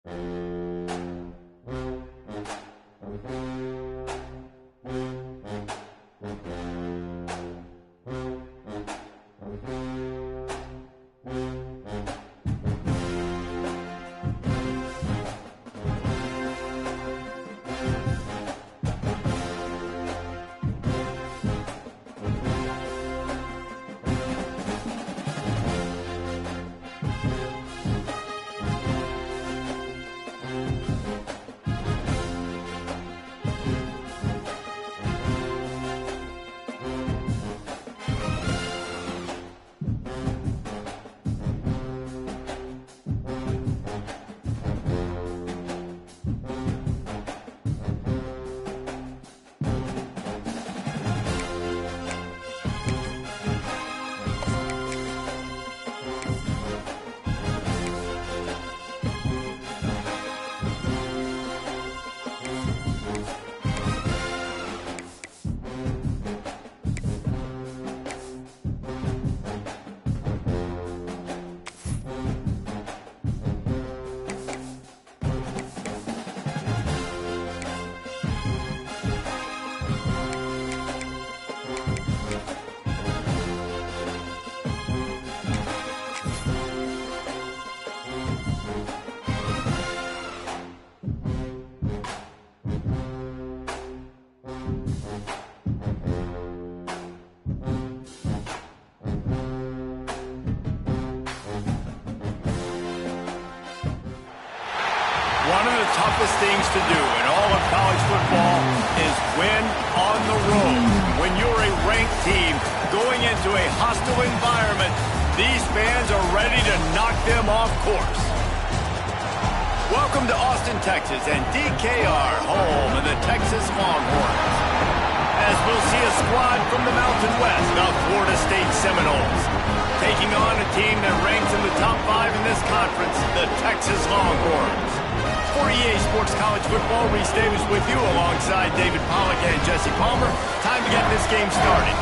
One of the toughest things to do in all of college football is win on the road. When you're a ranked team going into a hostile environment, these fans are ready to knock them off course. Welcome to Austin, Texas, and DKR, home of the Texas Longhorns. As we'll see a squad from the Mountain West, the Florida State Seminoles, taking on a team that ranks in the top 5 in this conference, the Texas Longhorns. For EA Sports College Football, Reese Davis with you alongside David Pollack and Jesse Palmer. Time to get this game started.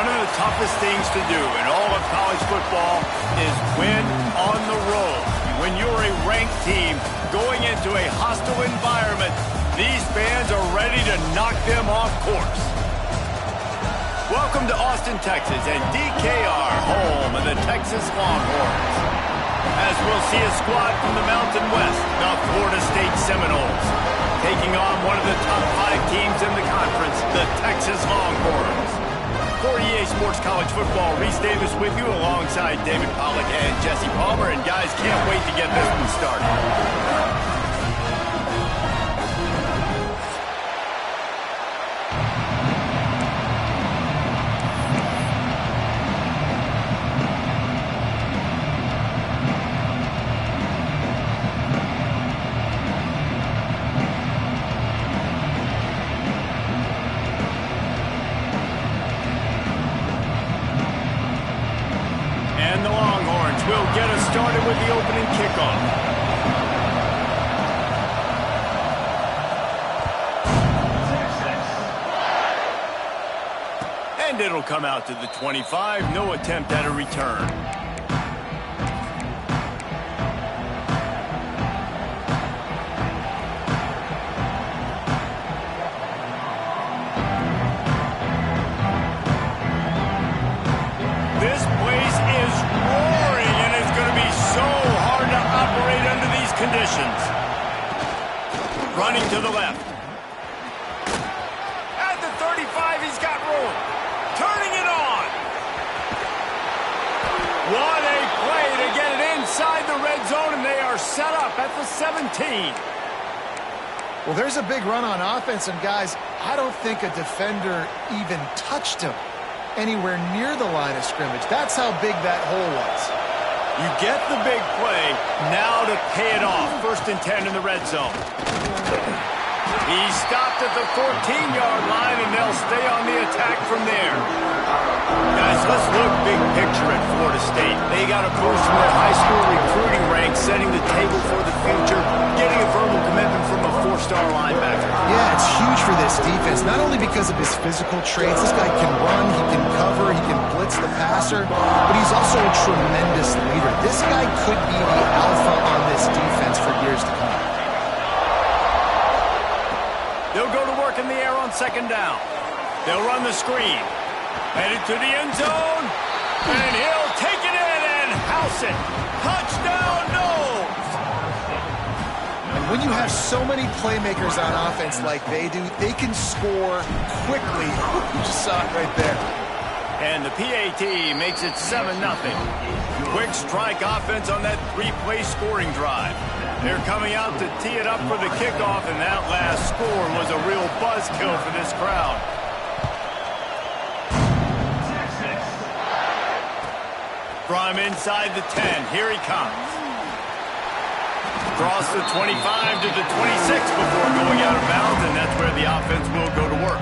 One of the toughest things to do in all of college football is win on the road. When you're a ranked team going into a hostile environment, these fans are ready to knock them off course. Welcome to Austin, Texas, and DKR, home of the Texas Longhorns. As we'll see a squad from the Mountain West, the Florida State Seminoles, taking on one of the top 5 teams in the conference, the Texas Longhorns. For EA Sports College Football, Reese Davis with you alongside David Pollack and Jesse Palmer. And guys, can't wait to get this one started. Will get us started with the opening kickoff. And it'll come out to the 25. No attempt at a return. This place is roaring. So hard to operate under these conditions. Running to the left. At the 35, he's got room. Turning it on. What a play to get it inside the red zone, and they are set up at the 17. Well, there's a big run on offense, and guys, I don't think a defender even touched him anywhere near the line of scrimmage. That's how big that hole was. You get the big play, now to pay it off. 1st and 10 in the red zone. He stopped at the 14-yard line, and they'll stay on the attack from there. Guys, let's look big picture at Florida State. They got a boost from their high school recruiting ranks, setting the table for the future, getting a verbal commitment from a 4-star linebacker. Yeah, it's huge for this defense, not only because of his physical traits. This guy can run, he can cover, he can blitz the passer, but he's also a tremendous leader. This guy could be the alpha on this defense for years to come. They'll go to work in the air on 2nd down. They'll run the screen. Headed to the end zone. And he'll take it in and house it. Touchdown, Noles! And when you have so many playmakers on offense like they do, they can score quickly. You just saw it right there. And the PAT makes it 7-0. Quick strike offense on that 3-play scoring drive. They're coming out to tee it up for the kickoff, and that last score was a real buzzkill for this crowd. From inside the 10, here he comes. Across the 25 to the 26 before going out of bounds, and that's where the offense will go to work.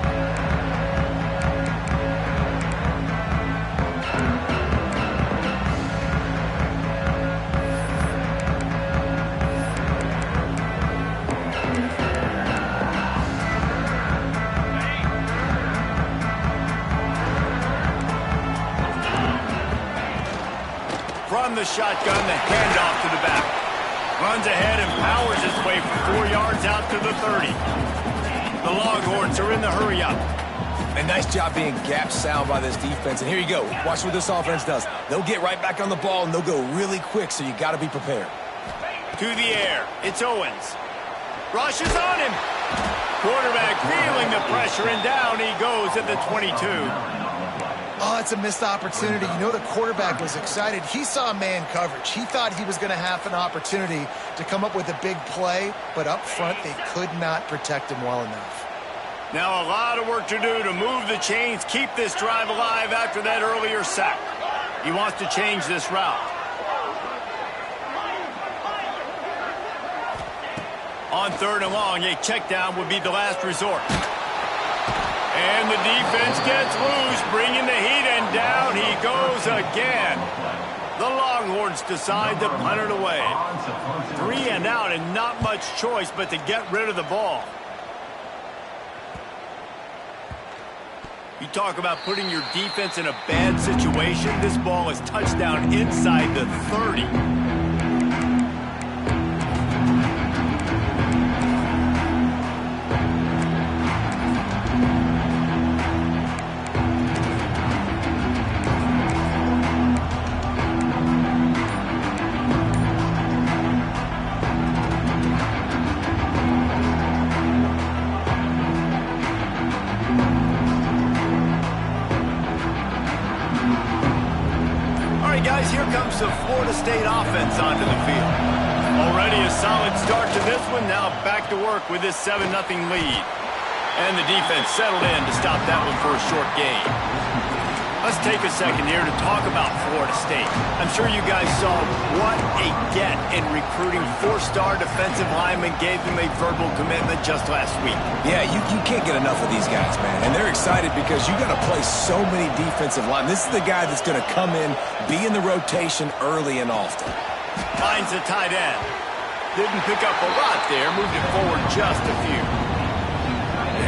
From the shotgun, the handoff to the back. Runs ahead and powers his way for 4 yards out to the 30. The Longhorns are in the hurry-up. A nice job being gap sound by this defense. And here you go. Watch what this offense does. They'll get right back on the ball, and they'll go really quick, so you got to be prepared. To the air. It's Owens. Rushes on him. Quarterback feeling the pressure, and down he goes at the 22. Oh, it's a missed opportunity. You know the quarterback was excited. He saw man coverage. He thought he was going to have an opportunity to come up with a big play, but up front they could not protect him well enough. Now a lot of work to do to move the chains, keep this drive alive after that earlier sack. He wants to change this route. On 3rd and long, a check down would be the last resort. And the defense gets loose, bringing the heat, and down he goes again. The Longhorns decide to punt it away. 3 and out, and not much choice but to get rid of the ball. You talk about putting your defense in a bad situation. This ball is touchdown inside the 30. Guys, here comes the Florida State offense onto the field. Already a solid start to this one. Now back to work with this 7-0 lead. And the defense settled in to stop that one for a short gain. Let's take a second here to talk about Florida State. I'm sure you guys saw what a get in recruiting 4-star defensive linemen gave them a verbal commitment just last week. Yeah, you can't get enough of these guys, man. And they're excited because you got to play so many defensive linemen. This is the guy that's going to come in, be in the rotation early and often. Finds the tight end. Didn't pick up a lot there, moved it forward just a few.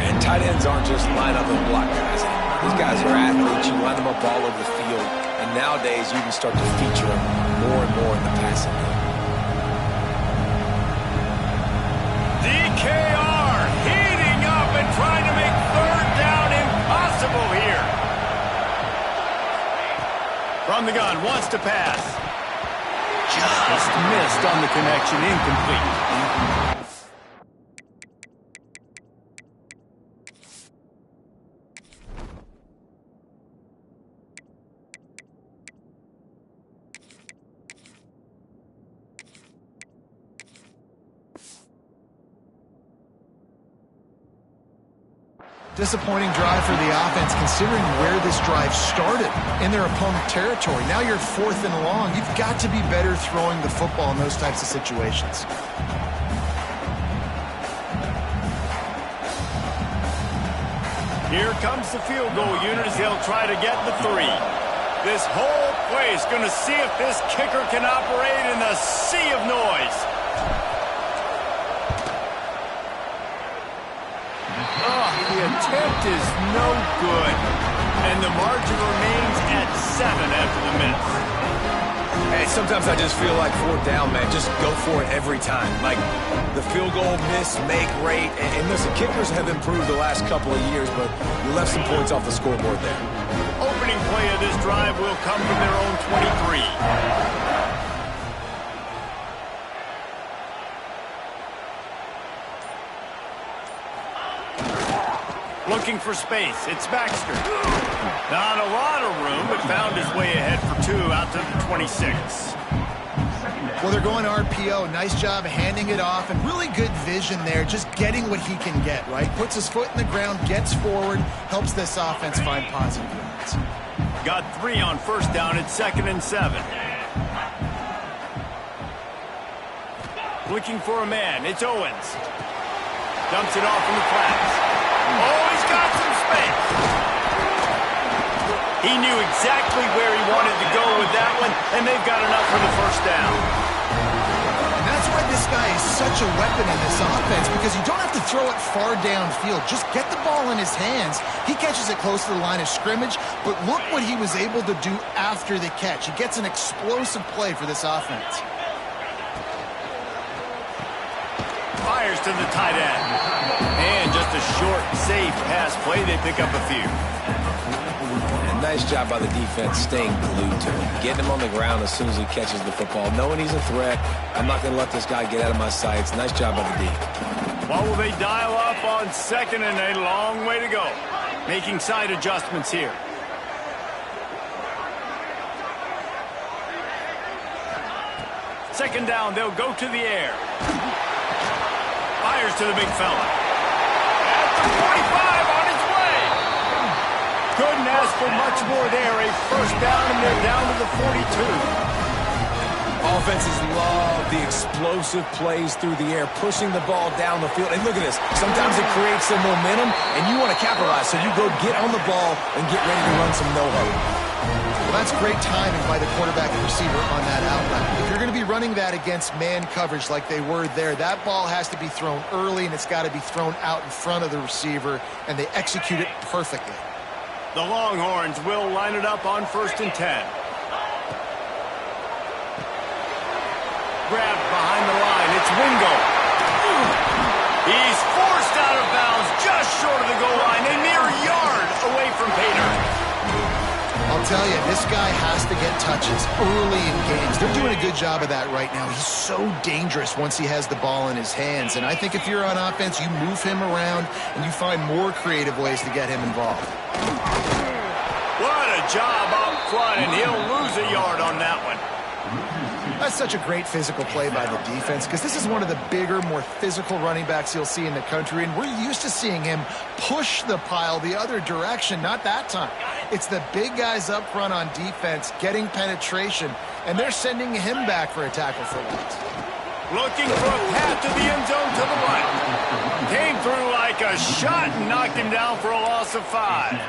And tight ends aren't just line up and block guys anymore. These guys are athletes. You line them up all over the field. And nowadays, you can start to feature them more and more in the passing game. DKR heating up and trying to make third down impossible here. From the gun, wants to pass. Just missed on the connection, incomplete. Disappointing drive for the offense considering where this drive started in their opponent territory. Now you're 4th and long. You've got to be better throwing the football in those types of situations. Here comes the field goal unit as they'll try to get the 3. This whole place going to see if this kicker can operate in the sea of noise. The attempt is no good, and the margin remains at 7 after the miss. Hey, sometimes I just feel like 4th down, man. Just go for it every time. Like the field goal miss, make rate. And listen, kickers have improved the last couple of years, but you left some points off the scoreboard there. Opening play of this drive will come from their own 23. Looking for space. It's Baxter. Not a lot of room, but found his way ahead for 2 out to the 26. Well, they're going RPO. Nice job handing it off, and really good vision there, just getting what he can get, right? Puts his foot in the ground, gets forward, helps this offense find positive yards. Got 3 on 1st down. It's 2nd and 7. Looking for a man. It's Owens. Dumps it off in the flats. Oh, he's got some space. He knew exactly where he wanted to go with that one, and they've got enough for the 1st down. And that's why this guy is such a weapon in this offense, because you don't have to throw it far downfield. Just get the ball in his hands. He catches it close to the line of scrimmage, but look what he was able to do after the catch. He gets an explosive play for this offense. Fires to the tight end. And just a short, safe pass play. They pick up a few. And nice job by the defense staying glued to him. Getting him on the ground as soon as he catches the football. Knowing he's a threat. I'm not going to let this guy get out of my sights. Nice job by the D. What will they dial up on 2nd and a long way to go? Making side adjustments here. Second down, they'll go to the air. Fires to the big fella. At the 45 on his way. Couldn't ask for much more there. A 1st down, and they're down to the 42. Offenses love the explosive plays through the air, pushing the ball down the field. And look at this. Sometimes it creates some momentum, and you want to capitalize. So you go get on the ball and get ready to run some no-huddle. Well, that's great timing by the quarterback and receiver on that outlet. If you're going to be running that against man coverage like they were there, that ball has to be thrown early, and it's got to be thrown out in front of the receiver, and they execute it perfectly. The Longhorns will line it up on 1st and 10. Grabbed behind the line. It's Wingo. He's forced out of bounds just short of the goal line. A mere yard away from Pater. I'll tell you, this guy has to get touches early in games. They're doing a good job of that right now. He's so dangerous once he has the ball in his hands. And I think if you're on offense, you move him around and you find more creative ways to get him involved. What a job up front, and he'll lose a yard on that one. That's such a great physical play by the defense because this is one of the bigger, more physical running backs you'll see in the country, and we're used to seeing him push the pile the other direction. Not that time. It's the big guys up front on defense getting penetration, and they're sending him back for a tackle for loss. Looking for a path to the end zone to the right. Came through like a shot and knocked him down for a loss of 5.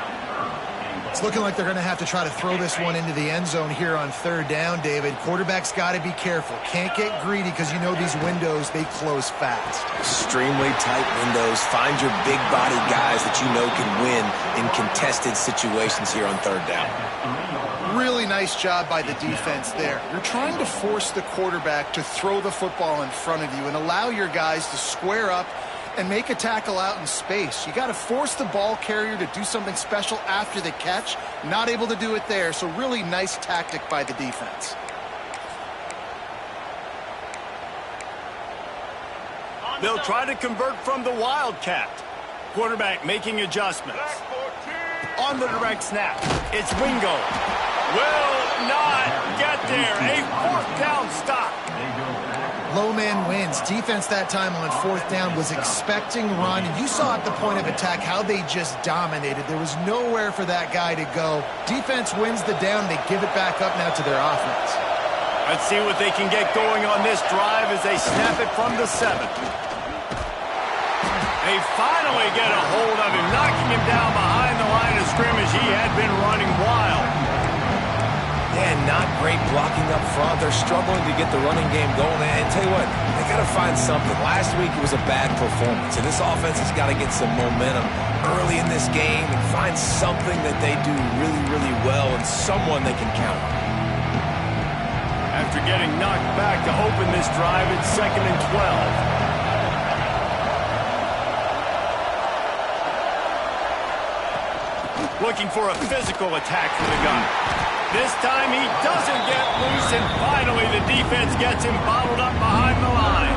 It's looking like they're going to have to try to throw this one into the end zone here on 3rd down, David. Quarterback's got to be careful. Can't get greedy because you know these windows, they close fast. Extremely tight windows. Find your big body guys that you know can win in contested situations here on 3rd down. Really nice job by the defense there. You're trying to force the quarterback to throw the football in front of you and allow your guys to square up and make a tackle out in space. You got to force the ball carrier to do something special after the catch. Not able to do it there, so really nice tactic by the defense. They'll try to convert from the Wildcat. Quarterback making adjustments. On the direct snap, it's Wingo. Will not get there. A 4th down stop. Low man wins. Defense that time on 4th down was expecting run. And you saw at the point of attack how they just dominated. There was nowhere for that guy to go. Defense wins the down. They give it back up now to their offense. Let's see what they can get going on this drive as they snap it from the 7th. They finally get a hold of him, knocking him down behind the line of scrimmage. He had been running wild. And not great blocking up front. They're struggling to get the running game going. And tell you what, they got to find something. Last week it was a bad performance, and this offense has got to get some momentum early in this game and find something that they do really, really well and someone they can count on. After getting knocked back to open this drive, it's 2nd and 12. Looking for a physical attack for the gun. This time he doesn't get loose, and finally the defense gets him bottled up behind the line.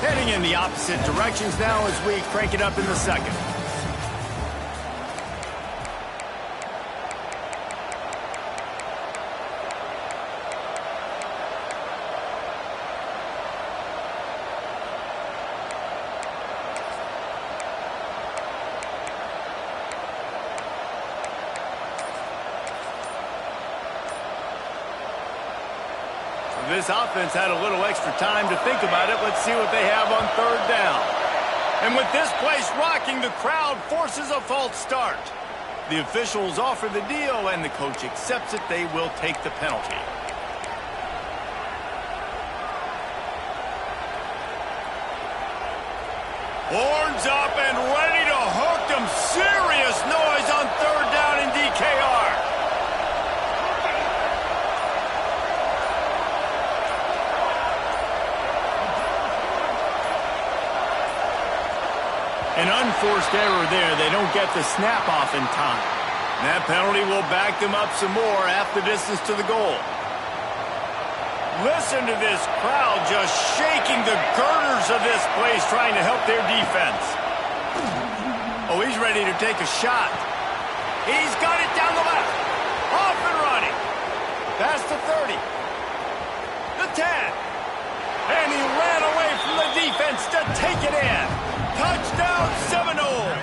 Heading in the opposite directions now as we crank it up in the 2nd. This offense had a little extra time to think about it. Let's see what they have on 3rd down. And with this place rocking, the crowd forces a false start. The officials offer the deal, and the coach accepts it. They will take the penalty. Horns up and ready to hook them. Serious noise on 3rd down in DKR. An unforced error there. They don't get the snap off in time. That penalty will back them up some more, half the distance to the goal. Listen to this crowd just shaking the girders of this place, trying to help their defense. Oh, he's ready to take a shot. He's got it down the left. Off and running. Past the 30. The 10. And he ran away from the defense to take it in. Touchdown, Seminoles!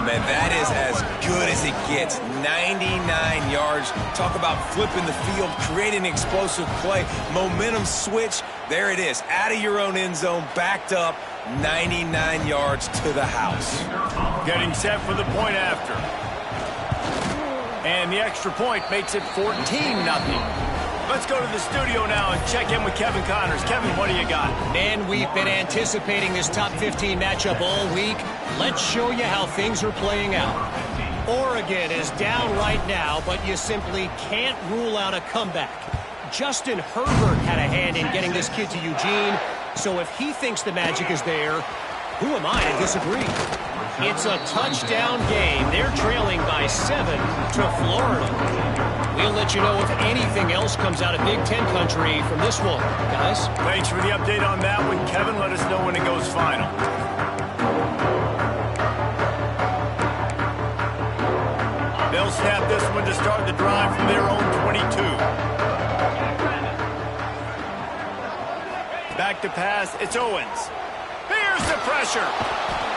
Man, that is as good as it gets. 99 yards. Talk about flipping the field, creating an explosive play. Momentum switch. There it is. Out of your own end zone, backed up. 99 yards to the house. Getting set for the point after. And the extra point makes it 14-0. Let's go to the studio now and check in with Kevin Connors. Kevin, what do you got? Man, we've been anticipating this top 15 matchup all week. Let's show you how things are playing out. Oregon is down right now, but you simply can't rule out a comeback. Justin Herbert had a hand in getting this kid to Eugene, so if he thinks the magic is there, who am I to disagree? It's a touchdown game. They're trailing by 7 to Florida. We'll let you know if anything else comes out of Big Ten country from this one, guys. Thanks for the update on that one, Kevin. Let us know when it goes final. They'll snap this one to start the drive from their own 22. Back to pass, it's Owens. Here's the pressure.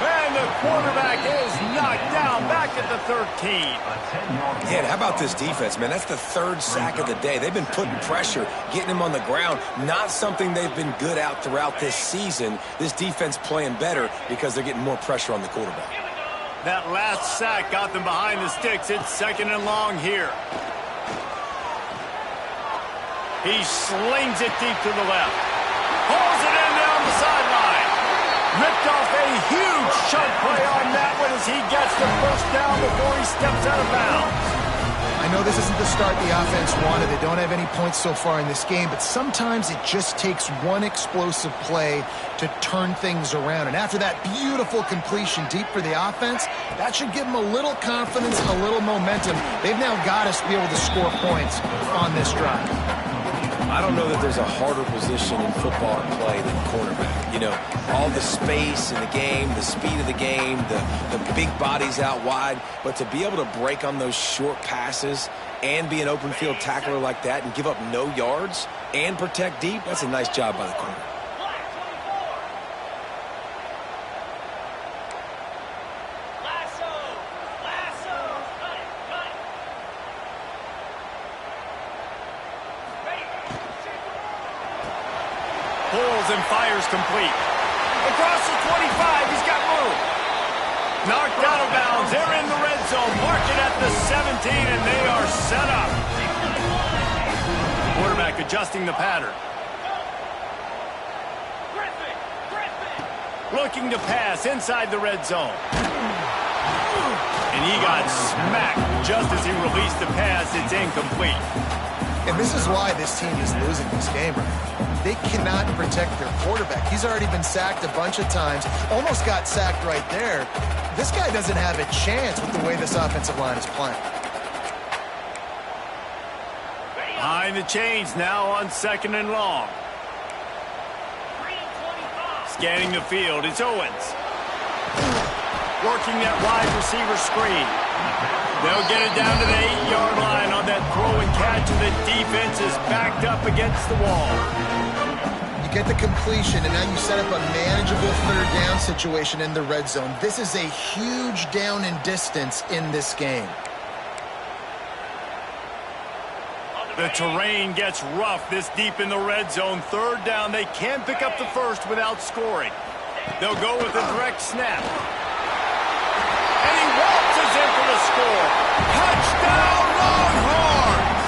And the quarterback is knocked down back at the 13. Yeah, how about this defense, man? That's the 3rd sack of the day. They've been putting pressure, getting him on the ground. Not something they've been good at throughout this season. This defense playing better because they're getting more pressure on the quarterback. That last sack got them behind the sticks. It's 2nd and long here. He slings it deep to the left. Pulls it in down the sideline. Ripped off a huge chunk play on that one as he gets the first down before he steps out of bounds. I know this isn't the start the offense wanted. They don't have any points so far in this game, but sometimes it just takes one explosive play to turn things around. And after that beautiful completion deep for the offense, that should give them a little confidence and a little momentum. They've now got us to be able to score points on this drive. I don't know that there's a harder position in football to play than quarterback. You know, all the space in the game, the speed of the game, the big bodies out wide. But to be able to break on those short passes and be an open field tackler like that and give up no yards and protect deep, that's a nice job by the corner. Pulls and fires complete. Across the 25, he's got room. Knocked out of bounds. They're in the red zone. Mark it at the 17, and they are set up. Quarterback adjusting the pattern. Looking to pass inside the red zone. And he got smacked just as he released the pass. It's incomplete. And this is why this team is losing this game right now. They cannot protect their quarterback. He's already been sacked a bunch of times. Almost got sacked right there. This guy doesn't have a chance with the way this offensive line is playing. Behind the chains now on 2nd and long. Scanning the field, it's Owens. Working that wide receiver screen. They'll get it down to the 8-yard line on that throw and catch, and the defense is backed up against the wall. You get the completion, and now you set up a manageable 3rd down situation in the red zone. This is a huge down in distance in this game. The terrain gets rough this deep in the red zone. 3rd down, they can't pick up the first without scoring. They'll go with a direct snap. And he waltzes in for the score. Touchdown, Longhorns!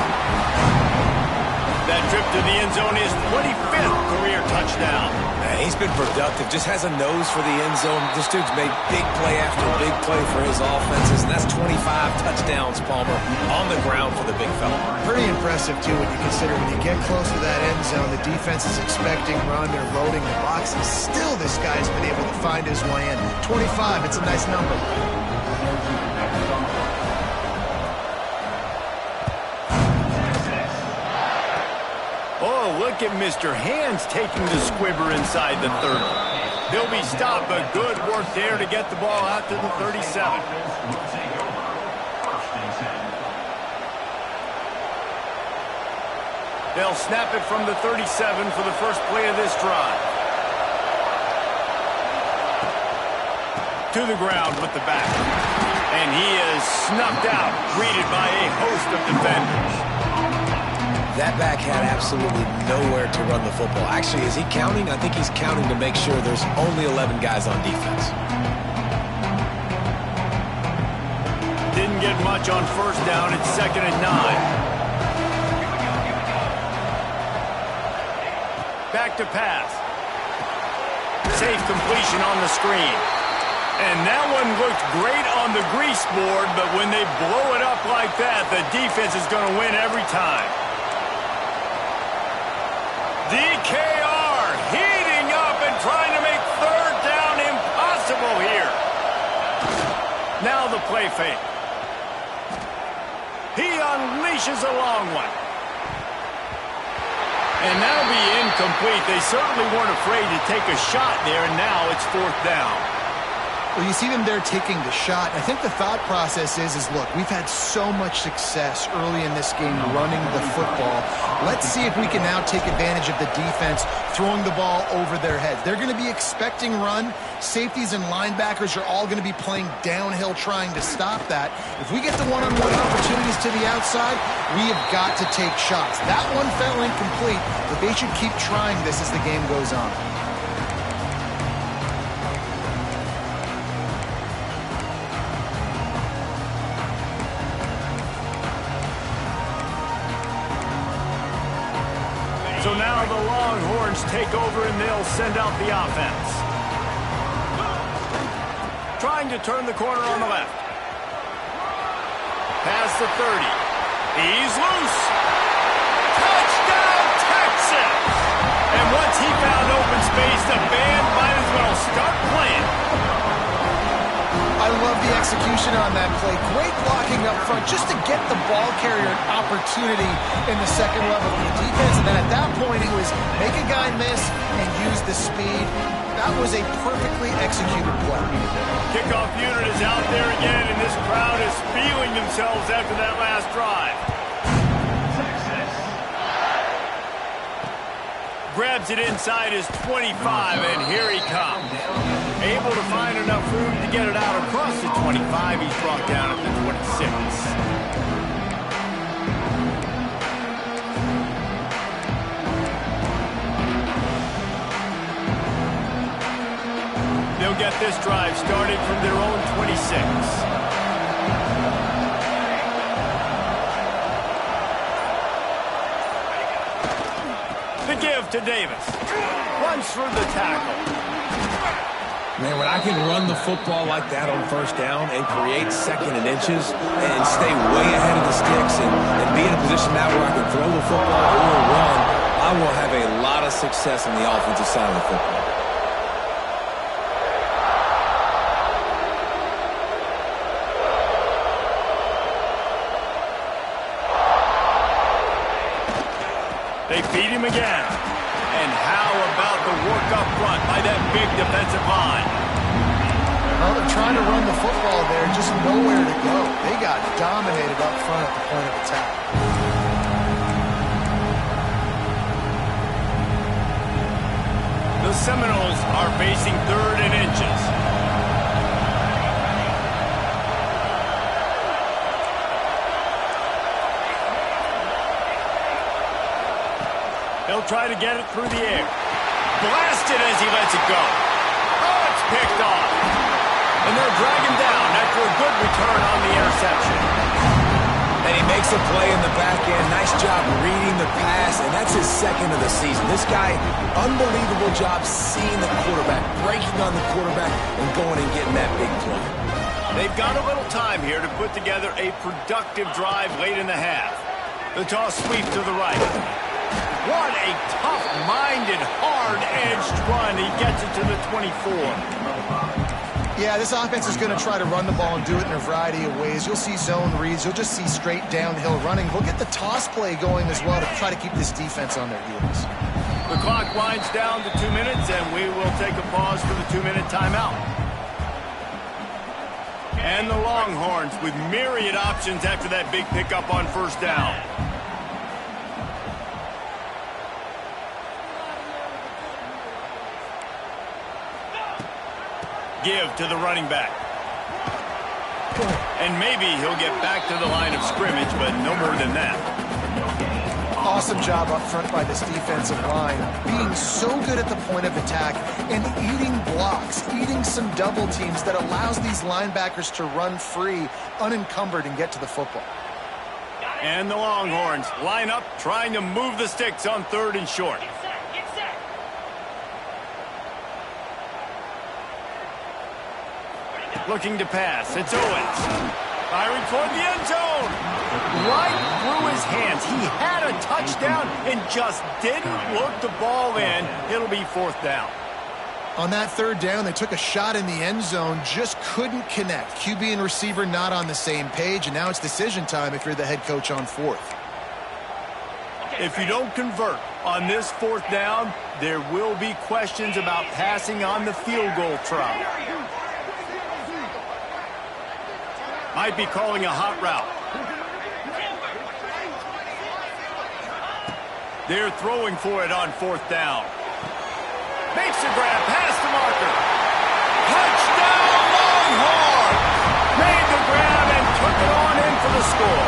That trip to the end zone is 25th career touchdown. Man, he's been productive, just has a nose for the end zone. This dude's made big play after big play for his offenses, and that's 25 touchdowns, Palmer, on the ground for the big fella. Pretty impressive, too, when you consider when you get close to that end zone, the defense is expecting run, they're loading the boxes. Still, this guy's been able to find his way in. 25, it's a nice number. Oh, look at Mr. Hands taking the squibber inside the 30. He'll be stopped, but good work there to get the ball out to the 37. They'll snap it from the 37 for the first play of this drive. To the ground with the back. And he is snuffed out, greeted by a host of defenders. That back had absolutely nowhere to run the football. Actually, is he counting? I think he's counting to make sure there's only 11 guys on defense. Didn't get much on 1st down. It's 2nd and 9. back to pass. Safe completion on the screen. And that one looked great on the grease board, but when they blow it up like that, the defense is going to win every time. DKR heating up and trying to make third down impossible here. Now the play fake. He unleashes a long one. And that'll be incomplete. They certainly weren't afraid to take a shot there, and now it's fourth down. Well, you see them there taking the shot. I think the thought process is look, we've had so much success early in this game running the football. Let's see if we can now take advantage of the defense throwing the ball over their heads. They're going to be expecting run. Safeties and linebackers are all going to be playing downhill trying to stop that. If we get the one-on-one opportunities to the outside, we have got to take shots. That one fell incomplete, but they should keep trying this as the game goes on. So now the Longhorns take over and they'll send out the offense. Trying to turn the corner on the left. Past the 30. He's loose. Touchdown, Texas! And once he found open space, the band might as well start playing. I love the execution on that play. Great blocking up front just to get the ball carrier an opportunity in the second level of the defense. And then at that point, it was make a guy miss and use the speed. That was a perfectly executed play. Kickoff unit is out there again, and this crowd is feeling themselves after that last drive. Grabs it inside his 25, and here he comes. Able to find enough room to get it out across the 25. He's brought down at the 26. They'll get this drive started from their own 26. The give to Davis. Runs through the tackle. Man, when I can run the football like that on first down and create second and inches and stay way ahead of the sticks and be in a position now where I can throw the football or run, I will have a lot of success on the offensive side of the football. They beat him again. And how about the work up front by that big defensive line? Well, they're trying to run the football there, just nowhere to go. They got dominated up front at the point of attack. The Seminoles are facing third and inches. They'll try to get it through the air. Blasted as he lets it go. Oh, it's picked off. And they'll drag him down after a good return on the interception. And he makes a play in the back end. Nice job reading the pass, and that's his second of the season. This guy, unbelievable job seeing the quarterback, breaking on the quarterback, and going and getting that big play. They've got a little time here to put together a productive drive late in the half. The toss sweep to the right. What a tough-minded, hard-edged run. He gets it to the 24. Yeah, this offense is going to try to run the ball and do it in a variety of ways. You'll see zone reads. You'll just see straight downhill running. We'll get the toss play going as well to try to keep this defense on their heels. The clock winds down to 2 minutes, and we will take a pause for the 2-minute timeout. And the Longhorns with myriad options after that big pickup on first down. Give to the running back. And maybe he'll get back to the line of scrimmage, but no more than that. Awesome job up front by this defensive line, being so good at the point of attack and eating blocks, eating some double teams that allows these linebackers to run free, unencumbered, and get to the football. And the Longhorns line up, trying to move the sticks on third and short. Looking to pass. It's Owens. Firing toward the end zone. Right through his hands. He had a touchdown and just didn't look the ball in. It'll be 4th down. On that 3rd down, they took a shot in the end zone, just couldn't connect. QB and receiver not on the same page, and now it's decision time if you're the head coach on 4th. If you don't convert on this 4th down, there will be questions about passing on the field goal try. Might be calling a hot route. They're throwing for it on 4th down. Makes a grab, past the marker. Touchdown, Longhorn! Made the grab and took it on in for the score.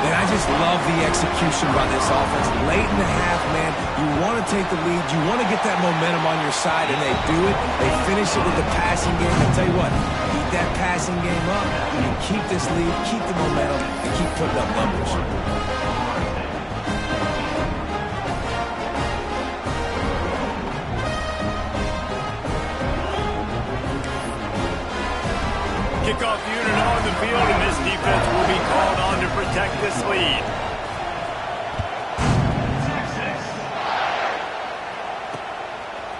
Man, I just love the execution by this offense. Late in the half, man, you want to take the lead. You want to get that momentum on your side, and they do it. They finish it with the passing game. I'll tell you what, keep that passing game up. You keep this lead, keep the momentum, and keep putting up numbers. Kickoff unit on the field, and this defense will be called on to protect this lead.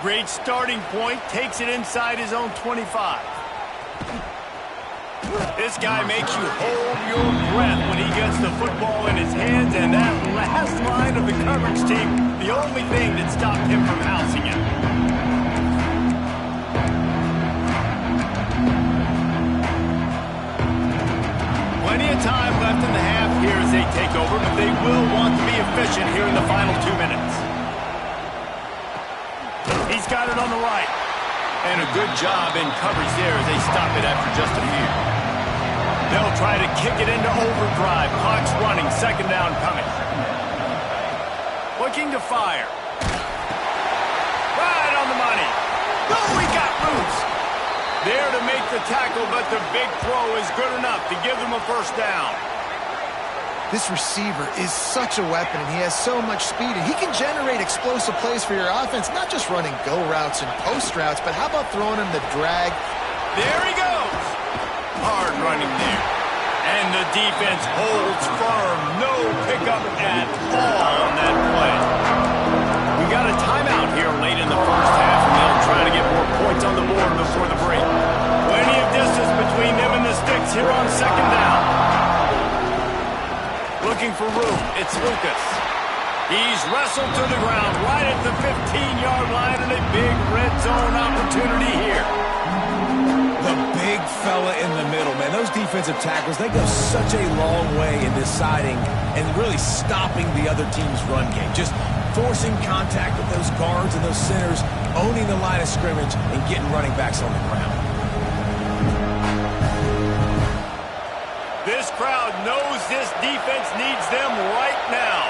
Great starting point, takes it inside his own 25. This guy makes you hold your breath when he gets the football in his hands, and that last line of the coverage team, the only thing that stopped him from housing it. Plenty of time left in the half here as they take over, but they will want to be efficient here in the final 2 minutes. He's got it on the right. And a good job in coverage there as they stop it after just a few. They'll try to kick it into overdrive. Clock's running, 2nd down coming. Looking to fire. Right on the money. Oh, he got loose. There to make the tackle, but the big throw is good enough to give them a 1st down. This receiver is such a weapon, and he has so much speed, and he can generate explosive plays for your offense, not just running go routes and post routes, but how about throwing him the drag? There he goes. Hard running there. And the defense holds firm. No pickup at all on that play. We got a timeout here late in the 1st half, and they'll try to get more points on the board before the break. Plenty of distance between them and the sticks here on 2nd down. Looking for room. It's Lucas. He's wrestled to the ground right at the 15-yard line, and a big red zone opportunity here. The big fella in the middle, man. Those defensive tackles, they go such a long way in deciding and really stopping the other team's run game. Just forcing contact with those guards and those centers, owning the line of scrimmage, and getting running backs on the ground. This crowd knows this defense needs them right now.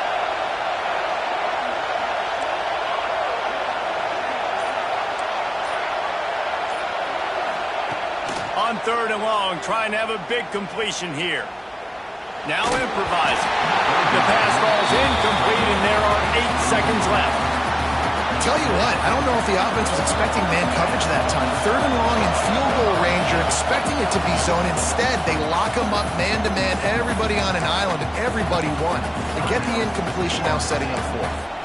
On 3rd and long, trying to have a big completion here. Now improvising. The pass falls incomplete, and there are 8 seconds left. Tell you what, I don't know if the offense was expecting man coverage that time. 3rd and long in field goal range, you're expecting it to be zone. Instead, they lock them up man-to-man, everybody on an island, and everybody won. They get the incompletion, now setting up 4th.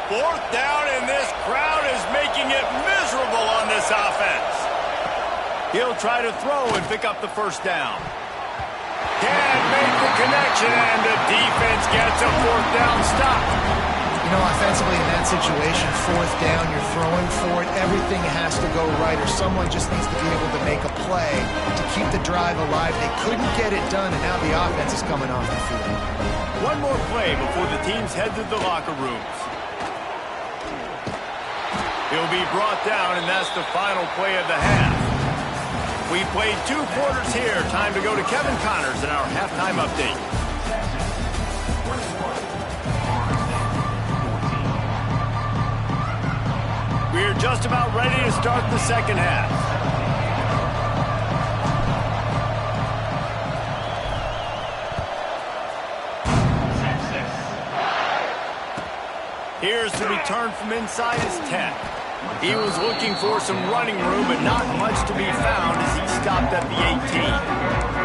Fourth down, and this crowd is making it miserable on this offense. He'll try to throw and pick up the 1st down. Can't make the connection, and the defense gets a 4th down stop. You know, offensively in that situation, 4th down, you're throwing for it. Everything has to go right, or someone just needs to be able to make a play to keep the drive alive. They couldn't get it done, and now the offense is coming off the field. One more play before the teams head to the locker rooms. He'll be brought down, and that's the final play of the half. We played 2 quarters here. Time to go to Kevin Connors in our halftime update. We're just about ready to start the second half. Here's the return from inside his 10. He was looking for some running room, but not much to be found as he stopped at the 18.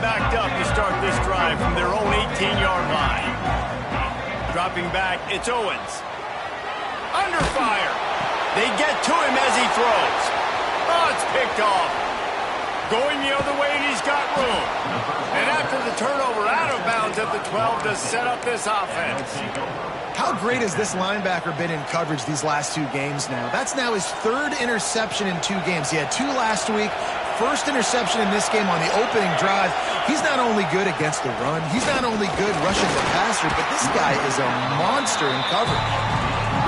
Backed up to start this drive from their own 18-yard line. Dropping back, it's Owens. Under fire. They get to him as he throws. Oh, it's picked off. Going the other way, and he's got room. And after the turnover, out of bounds at the 12 to set up this offense. How great has this linebacker been in coverage these last 2 games now? That's now his 3rd interception in 2 games. He had 2 last week. First interception in this game on the opening drive. He's not only good against the run, he's not only good rushing the passer, but this guy is a monster in coverage.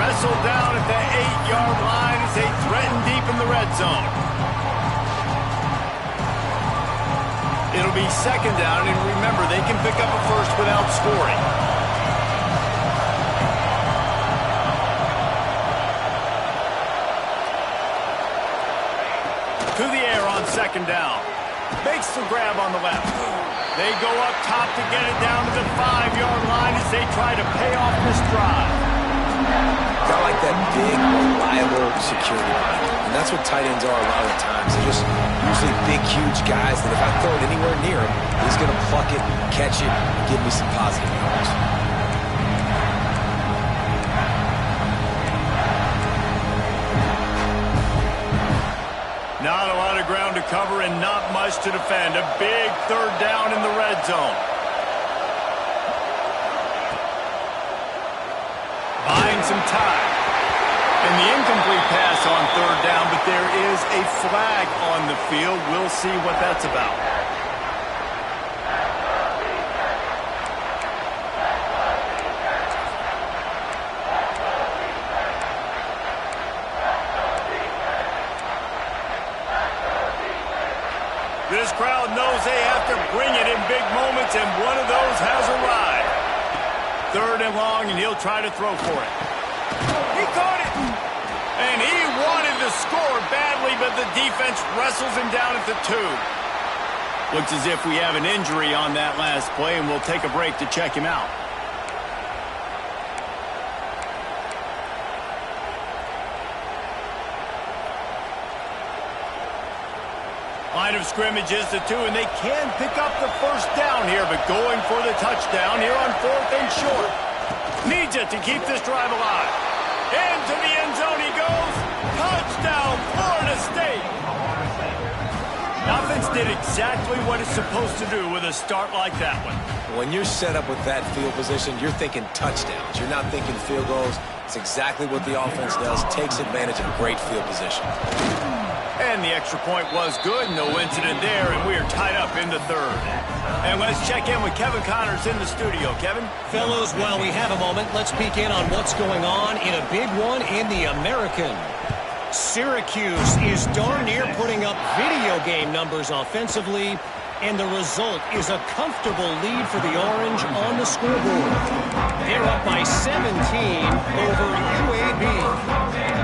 Wrestled down at the 8-yard line as they threaten deep in the red zone. It'll be second down, and remember, they can pick up a first without scoring. To the air on second down. Makes the grab on the left. They go up top to get it down to the 5-yard line as they try to pay off this drive. Got like that big, reliable security line. And that's what tight ends are a lot of the times. They're just usually big, huge guys that if I throw it anywhere near him, he's going to pluck it, catch it, and give me some positive yards. Not a lot of ground to cover and not much to defend. A big third down in the red zone. Buying some time. And the incomplete pass on third down, but there is a flag on the field. We'll see what that's about. This crowd knows they have to bring it in big moments, and one of those has arrived. 3rd and long, and he'll try to throw for it. He caught it! And he wanted to score badly, but the defense wrestles him down at the 2. Looks as if we have an injury on that last play, and we'll take a break to check him out. Line of scrimmage is the 2, and they can pick up the first down here, but going for the touchdown here on 4th and short. Needs it to keep this drive alive. Into the end zone he goes. Touchdown, Florida State. Offense did exactly what it's supposed to do with a start like that one. When you're set up with that field position, you're thinking touchdowns. You're not thinking field goals. It's exactly what the offense does. Takes advantage of great field position. And the extra point was good. No incident there, and we are tied up in the 3rd. And let's check in with Kevin Connors in the studio. Kevin? Fellows, while we have a moment, let's peek in on what's going on in a big one in the American. Syracuse is darn near putting up video game numbers offensively, and the result is a comfortable lead for the Orange on the scoreboard. They're up by 17 over UAB.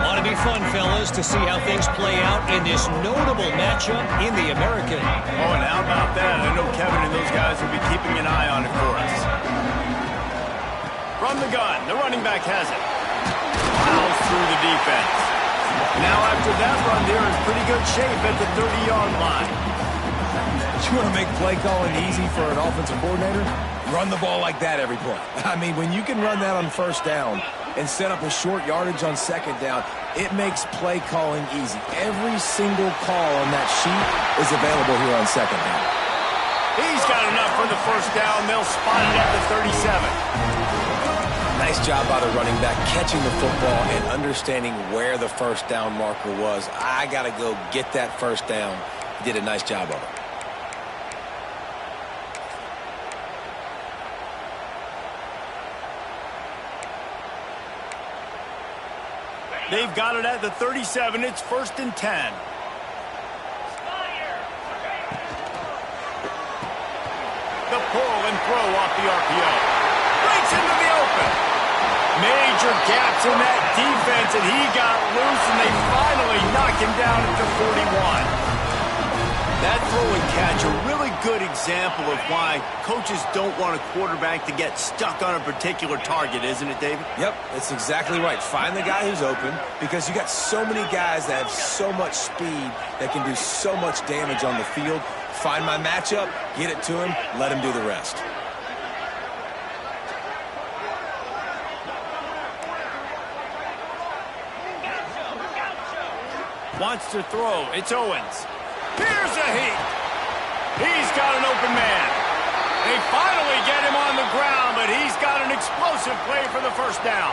Ought to be fun, fellas, to see how things play out in this notable matchup in the American. Oh, and how about that? I know Kevin and those guys will be keeping an eye on it for us. From the gun, the running back has it. Plows through the defense. Now after that run, they're in pretty good shape at the 30-yard line. You want to make play calling easy for an offensive coordinator? Run the ball like that every play. I mean, when you can run that on first down and set up a short yardage on second down, it makes play calling easy. Every single call on that sheet is available here on second down. He's got enough for the first down. They'll spot it at the 37. Nice job by the running back catching the football and understanding where the first down marker was. I got to go get that first down. He did a nice job of it. They've got it at the 37. It's 1st and 10. pull and throw off the RPO. Breaks into the open. Major gaps in that defense, and he got loose, and they finally knock him down at the 41. That throw and catch, a really good example of why coaches don't want a quarterback to get stuck on a particular target, isn't it, David? Yep, that's exactly right. Find the guy who's open, because you got so many guys that have so much speed that can do so much damage on the field. Find my matchup, get it to him, let him do the rest. Wants to throw. It's Owens. Here's a heat. He's got an open man. They finally get him on the ground, but he's got an explosive play for the first down.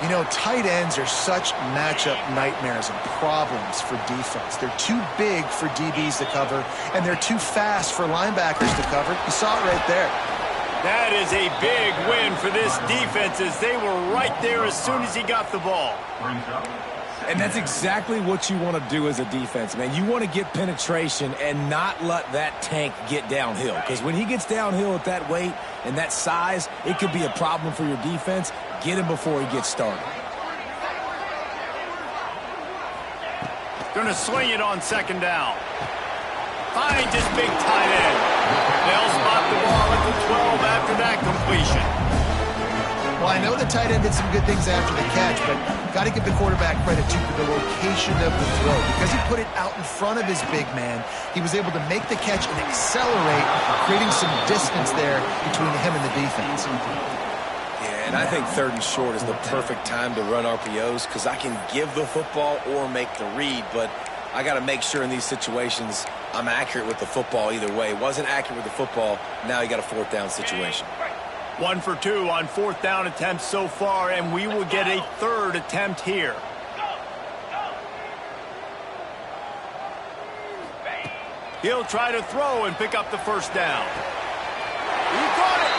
You know, tight ends are such matchup nightmares and problems for defense. They're too big for DBs to cover, and they're too fast for linebackers to cover. You saw it right there. That is a big win for this defense, as they were right there as soon as he got the ball. And that's exactly what you want to do as a defense, man. You want to get penetration and not let that tank get downhill. Because when he gets downhill at that weight and that size, it could be a problem for your defense. Get him before he gets started. Going to swing it on second down. Finds his big tight end. They'll spot the ball at the 12 after that completion. Well, I know the tight end did some good things after the catch, but got to give the quarterback credit, too, for the location of the throw. Because he put it out in front of his big man, he was able to make the catch and accelerate, creating some distance there between him and the defense. Yeah, and I think third and short is the perfect time to run RPOs, because I can give the football or make the read, but I got to make sure in these situations I'm accurate with the football either way. Wasn't accurate with the football, now you got a fourth down situation. 1 for 2 on fourth down attempts so far, and we will get a third attempt here. He'll try to throw and pick up the first down. He caught it.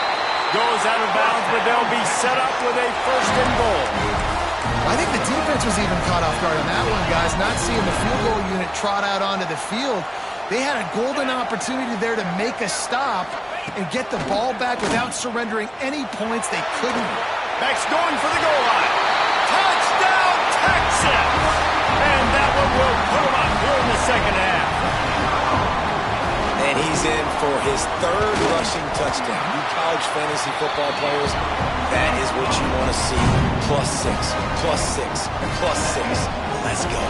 Goes out of bounds, but they'll be set up with a first and goal. I think the defense was even caught off guard on that one, guys. Not seeing the field goal unit trot out onto the field. They had a golden opportunity there to make a stop and get the ball back without surrendering any points. They couldn't. Beck's going for the goal line. Touchdown, Texas! And that one will put him up here in the second half. And he's in for his third rushing touchdown. You college fantasy football players, that is what you want to see. +6, +6, +6. Let's go.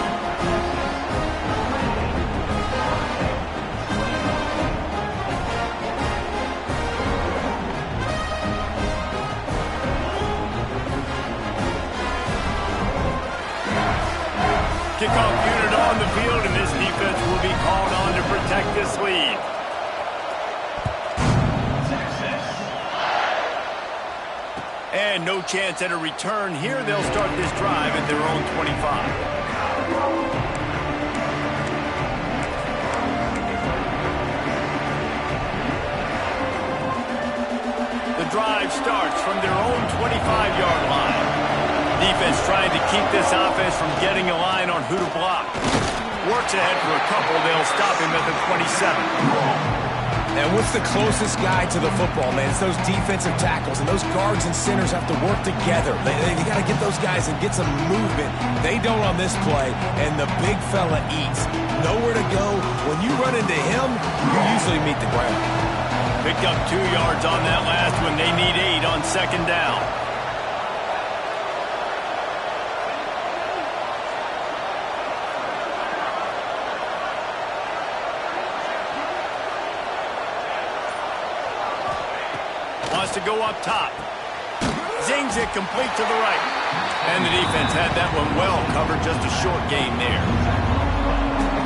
Kickoff unit on the field, and this defense will be called on to protect this lead. And no chance at a return here. They'll start this drive at their own 25. The drive starts from their own 25-yard line. Defense trying to keep this offense from getting a line on who to block. Works ahead for a couple. They'll stop him at the 27. And what's the closest guy to the football, man? It's those defensive tackles, and those guards and centers have to work together. They got to get those guys and get some movement. They don't on this play, and the big fella eats. Nowhere to go. When you run into him, you usually meet the ground. Picked up 2 yards on that last one. They need 8 on second down. Wants to go up top. Zings it complete to the right. And the defense had that one well covered. Just a short gain there.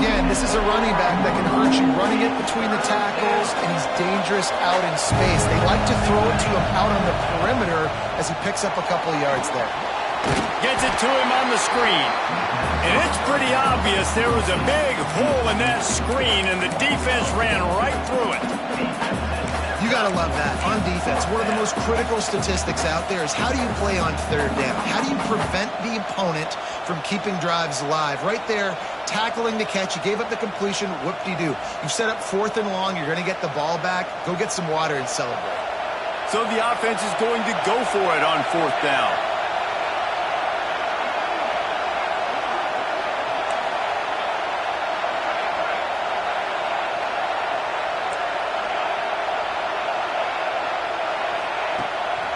Again, this is a running back that can hurt you running it between the tackles, and he's dangerous out in space. They like to throw it to him out on the perimeter as he picks up a couple of yards there. Gets it to him on the screen. And it's pretty obvious there was a big hole in that screen, and the defense ran right through it. You got to love that. On defense, one of the most critical statistics out there is how do you play on third down? How do you prevent the opponent from keeping drives alive? Right there, tackling the catch. You gave up the completion. Whoop-de-doo. You've set up 4th and long. You're going to get the ball back. Go get some water and celebrate. So the offense is going to go for it on 4th down.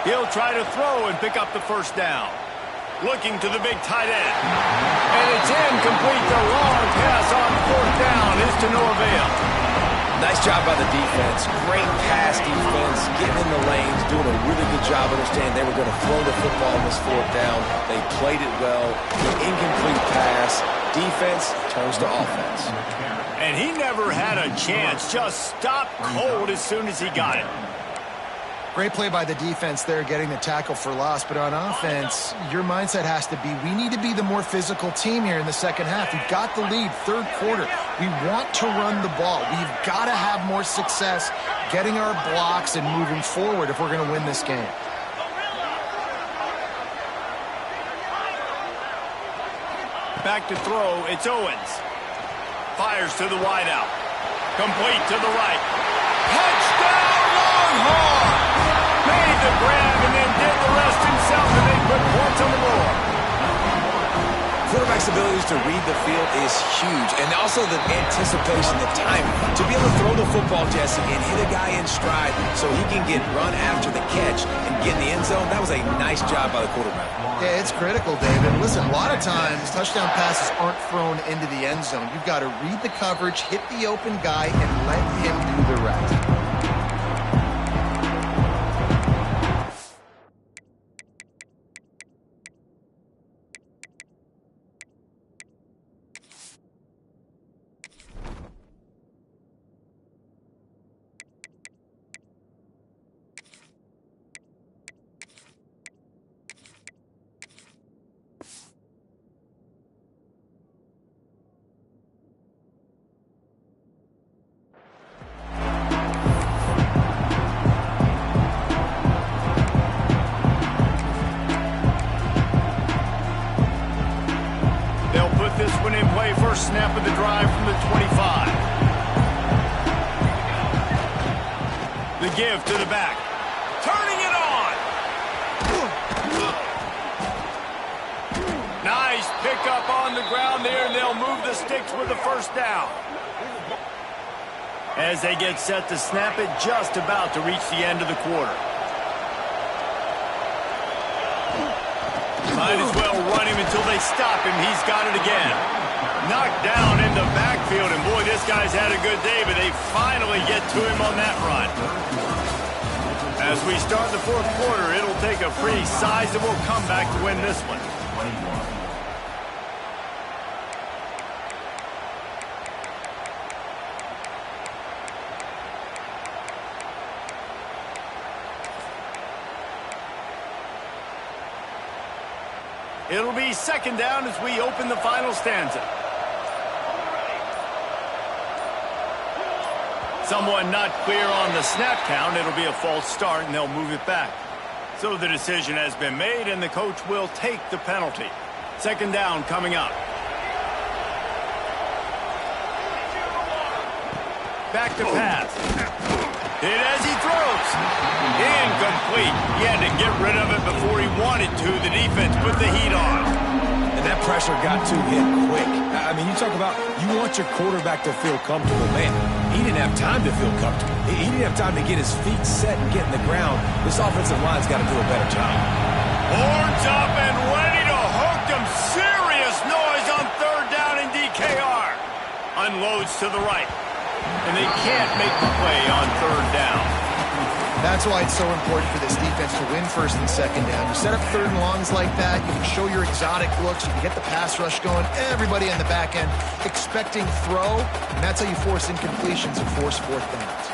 He'll try to throw and pick up the 1st down. Looking to the big tight end. And it's incomplete. The long pass on 4th down is to no avail. Nice job by the defense. Great pass defense, getting in the lanes, doing a really good job understanding they were going to throw the football on this 4th down. They played it well. The incomplete pass. Defense turns to offense. And he never had a chance. Just stopped cold as soon as he got it. Great play by the defense there, getting the tackle for loss. But on offense, your mindset has to be, we need to be the more physical team here in the second half. We've got the lead, 3rd quarter. We want to run the ball. We've got to have more success getting our blocks and moving forward if we're going to win this game. Back to throw, it's Owens. Fires to the wideout. Complete to the right. Touchdown, Longhorn! Made the grab and then did the rest himself, and they put points on the board. Quarterback's abilities to read the field is huge, and also the anticipation, the timing. To be able to throw the football, Jesse, and hit a guy in stride so he can get run after the catch and get in the end zone, that was a nice job by the quarterback. Yeah, it's critical, David. Listen, a lot of times touchdown passes aren't thrown into the end zone. You've got to read the coverage, hit the open guy, and let him do the rest. First snap of the drive from the 25. The give to the back. Turning it on. Nice pickup on the ground there, and they'll move the sticks with the 1st down. As they get set to snap it, just about to reach the end of the quarter. Might as well run him until they stop him. He's got it again. Knocked down in the backfield, and boy, this guy's had a good day, but they finally get to him on that run. As we start the 4th quarter, it'll take a pretty sizable comeback to win this one. It'll be 2nd down as we open the final stanza. Someone not clear on the snap count. It'll be a false start, and they'll move it back. So the decision has been made, and the coach will take the penalty. 2nd down coming up. Back to pass. Hit as he throws. Incomplete. He had to get rid of it before he wanted to. The defense put the heat on. And that pressure got to him quick. I mean, you talk about you want your quarterback to feel comfortable. Man, he didn't have time to feel comfortable. He didn't have time to get his feet set and get in the ground. This offensive line's got to do a better job. Horns up and ready to hook them. Serious noise on 3rd down in DKR. Unloads to the right. And they can't make the play on 3rd down. That's why it's so important for this defense to win 1st and 2nd down. You set up 3rd and longs like that, you can show your exotic looks, you can get the pass rush going, everybody on the back end expecting throw, and that's how you force incompletions and force 4th downs.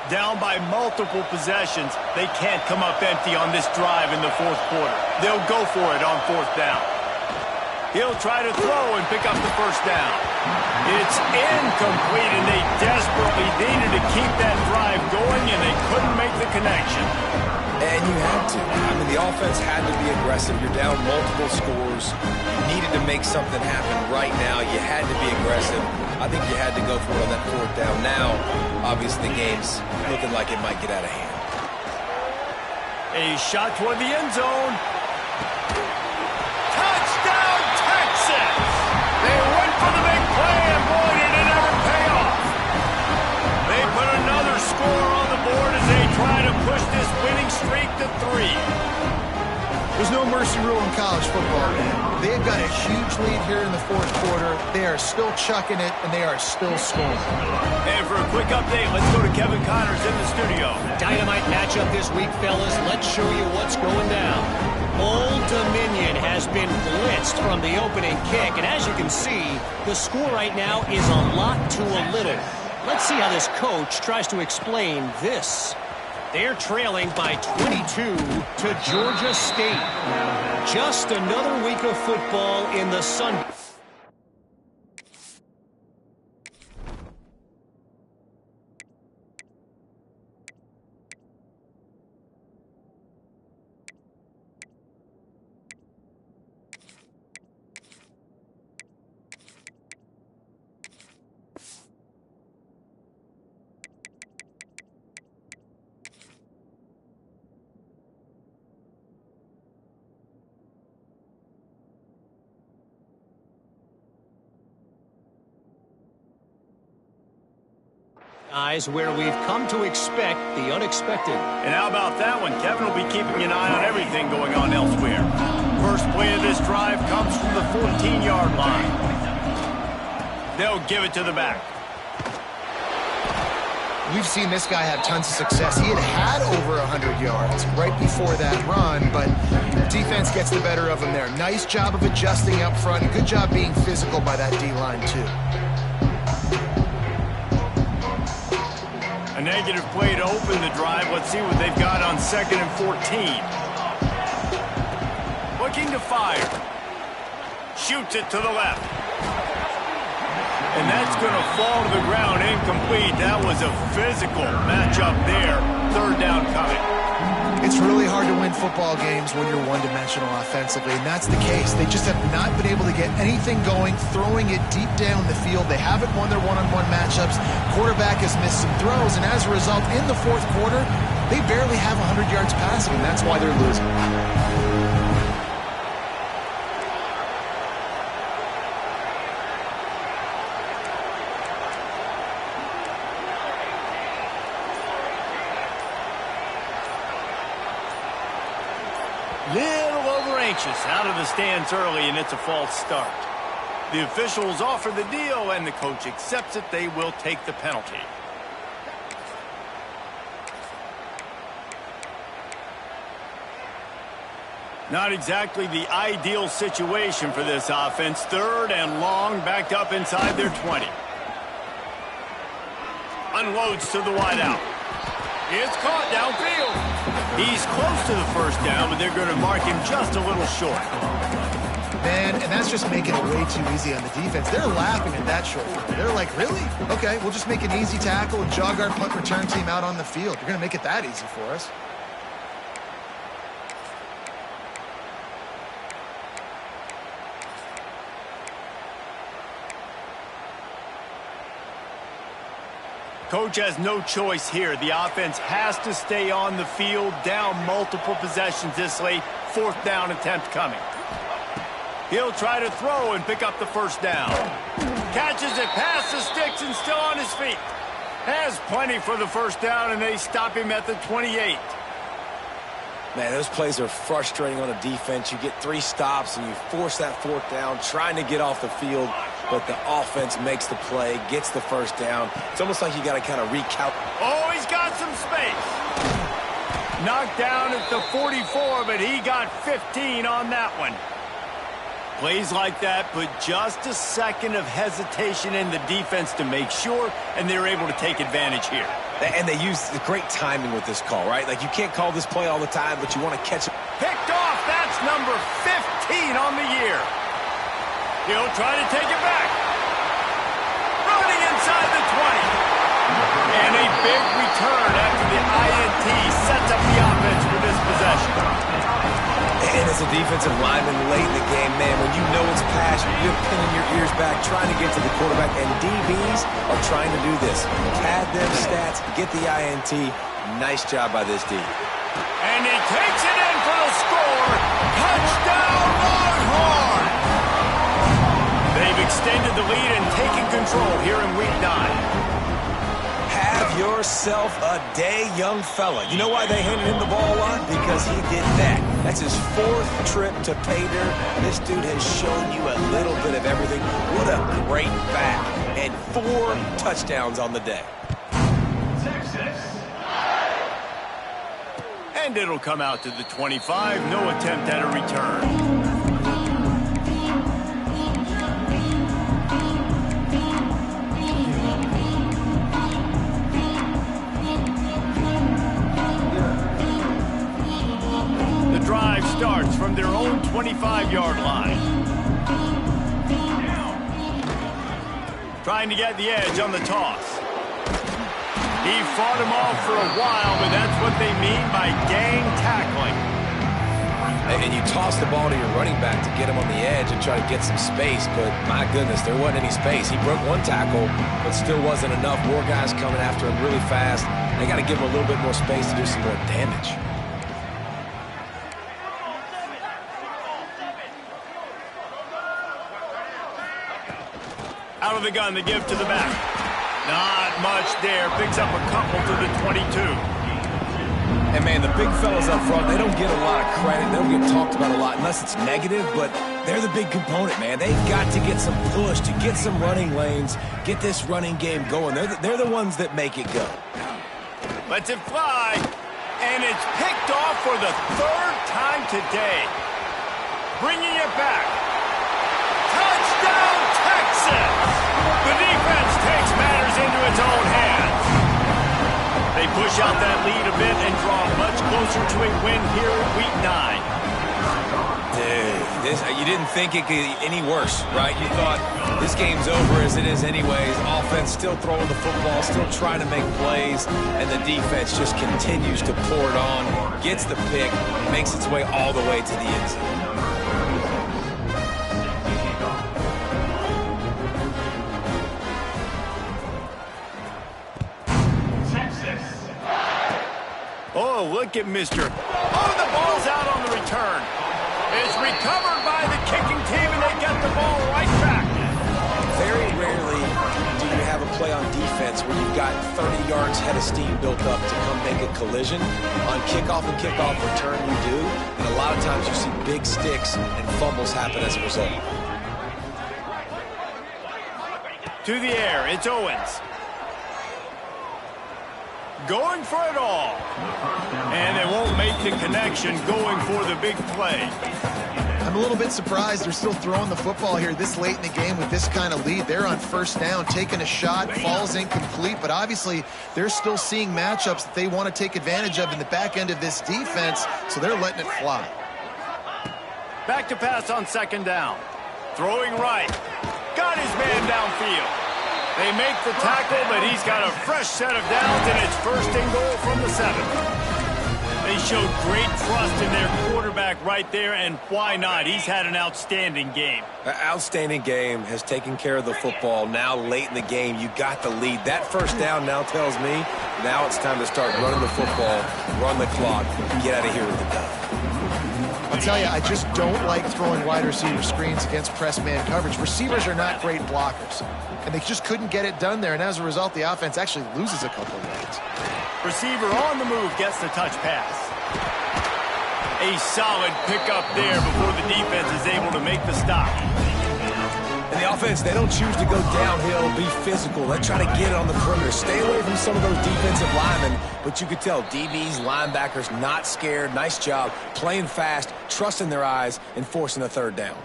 Down by multiple possessions, they can't come up empty on this drive in the 4th quarter. They'll go for it on 4th down. He'll try to throw and pick up the 1st down. It's incomplete, and they desperately needed to keep that drive going, and they couldn't make the connection. And you had to. I mean, the offense had to be aggressive. You're down multiple scores. You needed to make something happen right now. You had to be aggressive. I think you had to go for it on that fourth down. Now, obviously, the game's looking like it might get out of hand. A shot toward the end zone. Touchdown, Texas! They went for the big play, and boy, did it ever pay off. They put another score on the board as they try to push this winning streak to 3. There's no mercy rule in college football, man. They've got a huge lead here in the fourth quarter. They are still chucking it, and they are still scoring. And for a quick update, let's go to Kevin Connors in the studio. Dynamite matchup this week, fellas. Let's show you what's going down. Old Dominion has been blitzed from the opening kick, and as you can see, the score right now is a lot to a little. Let's see how this coach tries to explain this. They're trailing by 22 to Georgia State. Just another week of football in the Sun. Guys, where we've come to expect the unexpected. And how about that one? Kevin will be keeping an eye on everything going on elsewhere. First play of this drive comes from the 14-yard line. They'll give it to the back. We've seen this guy have tons of success. He had over 100 yards right before that run, but defense gets the better of him there. Nice job of adjusting up front. Good job being physical by that D-line, too. A negative play to open the drive. Let's see what they've got on 2nd and 14. Looking to fire. Shoots it to the left. And that's going to fall to the ground incomplete. That was a physical matchup there. 3rd down coming. It's really hard to win football games when you're one-dimensional offensively, and that's the case. They just have not been able to get anything going, throwing it deep down the field. They haven't won their one-on-one matchups. Quarterback has missed some throws, and as a result, in the fourth quarter, they barely have 100 yards passing, and that's why they're losing. Little over anxious out of the stands early, and it's a false start. The officials offer the deal, and the coach accepts it. They will take the penalty. Not exactly the ideal situation for this offense. 3rd and long, backed up inside their 20. Unloads to the wideout. It's caught downfield. He's close to the first down, but they're going to mark him just a little short. Man, and that's just making it way too easy on the defense. They're laughing at that short. They're like, really? Okay, we'll just make an easy tackle and jog our punt return team out on the field. You're going to make it that easy for us. Coach has no choice here. The offense has to stay on the field, down multiple possessions this late. 4th down attempt coming. He'll try to throw and pick up the first down. Catches it past the sticks and still on his feet. Has plenty for the first down, and they stop him at the 28. Man, those plays are frustrating on a defense. You get 3 stops, and you force that 4th down, trying to get off the field, but the offense makes the play, gets the first down. It's almost like you got to kind of recount. Oh, he's got some space. Knocked down at the 44, but he got 15 on that one. Plays like that put just a second of hesitation in the defense to make sure, and they're able to take advantage here. And they use the great timing with this call, right? Like, you can't call this play all the time, but you want to catch it. Picked off. That's number 15 on the year. He'll try to take it back. Running inside the 20. And a big return after the INT sets up the offense for this And as a defensive lineman late in the game, man, when you know it's passion, you're pinning your ears back, trying to get to the quarterback, and DBs are trying to do this. Pad them stats, get the INT. Nice job by this D. And he takes it in for the score. Touchdown, Longhorn! They've extended the lead and taken control here in Week 9. Have yourself a day, young fella. You know why they handed him the ball a lot? Because he did that. That's his 4th trip to pay dirt. This dude has shown you a little bit of everything. What a great back. And 4 touchdowns on the day. And it'll come out to the 25. No attempt at a return. Drive starts from their own 25-yard line. Trying to get the edge on the toss. He fought him off for a while, but that's what they mean by gang tackling. And you toss the ball to your running back to get him on the edge and try to get some space, but my goodness, there wasn't any space. He broke 1 tackle, but still wasn't enough. More guys coming after him really fast. They got to give him a little bit more space to do some more damage. Out of the gun, the give to the back. Not much there. Picks up a couple to the 22. And, man, the big fellas up front, they don't get a lot of credit. They don't get talked about a lot unless it's negative, but they're the big component, man. They've got to get some push, to get some running lanes, get this running game going. They're the ones that make it go. Lets it fly, and it's picked off for the 3rd time today. Bringing it back. Touchdown, Texas! The defense takes matters into its own hands. They push out that lead a bit and draw much closer to a win here in Week 9. Dude, you didn't think it could get any worse, right? You thought this game's over as it is anyways. Offense still throwing the football, still trying to make plays, and the defense just continues to pour it on, gets the pick, makes its way all the way to the end zone. Oh, look at Mr. Oh, the ball's out on the return. It's recovered by the kicking team, and they get the ball right back. Very rarely do you have a play on defense where you've got 30 yards head of steam built up to come make a collision. On kickoff and kickoff return, you do. And a lot of times you see big sticks and fumbles happen as a result. To the air, it's Owens. Going for it all. And they won't make the connection, going for the big play. I'm a little bit surprised they're still throwing the football here this late in the game with this kind of lead. They're on 1st down, taking a shot, falls incomplete, but obviously they're still seeing matchups that they want to take advantage of in the back end of this defense, so they're letting it fly. Back to pass on 2nd down. Throwing right. Got his man downfield. They make the tackle, but he's got a fresh set of downs, and it's 1st and goal from the 7. They showed great trust in their quarterback right there, and why not? He's had an outstanding game. An outstanding game, has taken care of the football. Now late in the game, you got the lead. That 1st down now tells me now it's time to start running the football, run the clock, and get out of here with the dub. I'll tell you, I just don't like throwing wide receiver screens against press man coverage. Receivers are not great blockers, and they just couldn't get it done there, and as a result, the offense actually loses a couple of yards. Receiver on the move gets the touch pass. A solid pickup there before the defense is able to make the stop. And the offense, they don't choose to go downhill, be physical. They try to get it on the perimeter. Stay away from some of those defensive linemen, but you could tell DBs, linebackers, not scared. Nice job playing fast, trusting their eyes, and forcing a 3rd down.